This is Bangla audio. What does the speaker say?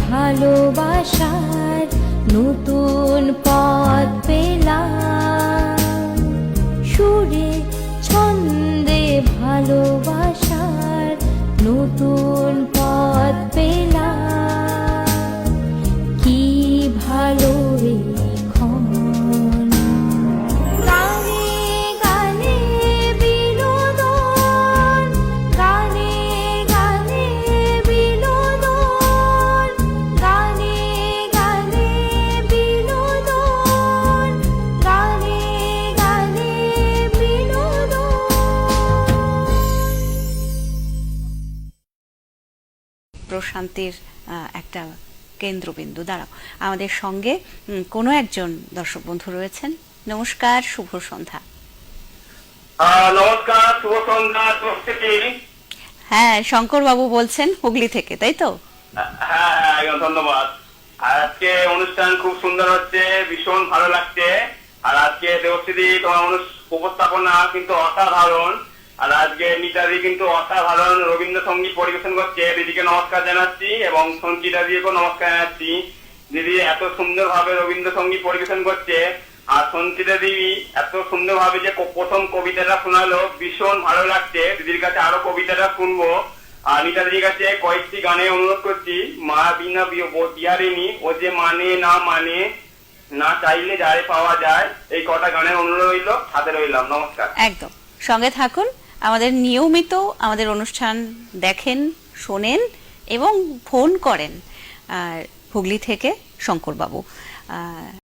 ভালোবাসার নতুন পথ পেলাম, সুরে ছন্দে ভালোবাসার নতুন পথ পেলাম। কি ভালো এখন গানে গানে বিনোদন, গানে গানে বিনোদন, গানে গানে বিনোদন, গানে গানে বিনোদন। প্রশান্তির একটা কেন্দ্রবিন্দু। দাঁড়াও, আমাদের সঙ্গে কোনো একজন দর্শক বন্ধু রয়েছেন। নমস্কার, শুভ সন্ধ্যা। নমস্কার, শুভ সন্ধ্যা। হ্যাঁ, শঙ্কর বাবু বলছেন হুগলি থেকে, তাই তো? হ্যাঁ, একদম ধন্যবাদ। আর আজকে অনুষ্ঠান খুব সুন্দর হচ্ছে, ভীষণ ভালো লাগছে। আর আজকে দেবশ্রী তোমার উপস্থাপনা কিন্তু অসাধারণ। আর আজকে মিতাদি কিন্তু অসাধারণ রবীন্দ্রসঙ্গীত পরিবেশন করছে। দিদিকে নমস্কার জানাচ্ছি এবং সঞ্চিতা দিদিকেও নমস্কার জানাচ্ছি। দিদি এত সুন্দর ভাবে রবীন্দ্রসঙ্গীত পরিবেশন করছে। আর সঞ্চিতা দিদি এত সুন্দর ভাবে যে প্রথম কবিতাটা শোনালো, ভীষণ ভালো লাগছে। দিদির কাছে আরো কবিতাটা শুনবো। আর মিতা দিদির কাছে কয়েকটি গানে অনুরোধ করছি। মা বিনা বিহারিনী, ও যে মানে না চাইলে যারে পাওয়া যায়, এই কটা গানের অনুরোধ রইল, হাতে রইলাম। নমস্কার। একদম সঙ্গে থাকুন। আমাদের নিয়মিত আমাদের অনুষ্ঠান দেখেন, শোনেন এবং ফোন করেন হুগলি থেকে শঙ্কর বাবু।